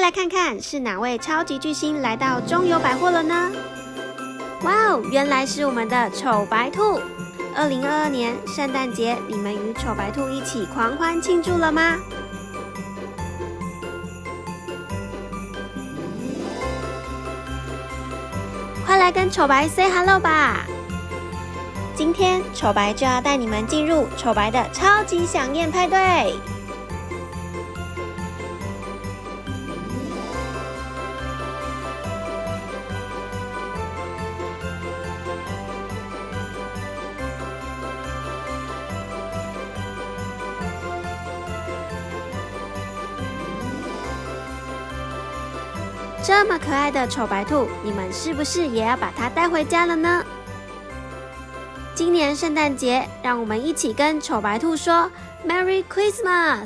来看看是哪位超级巨星来到中友百货了呢？哇哦，原来是我们的丑白兔！2022年圣诞节，你们与丑白兔一起狂欢庆祝了吗？快来跟丑白 say hello 吧！今天丑白就要带你们进入丑白的超级响宴派对。这么可爱的丑白兔，你们是不是也要把它带回家了呢？今年圣诞节，让我们一起跟丑白兔说 Merry Christmas！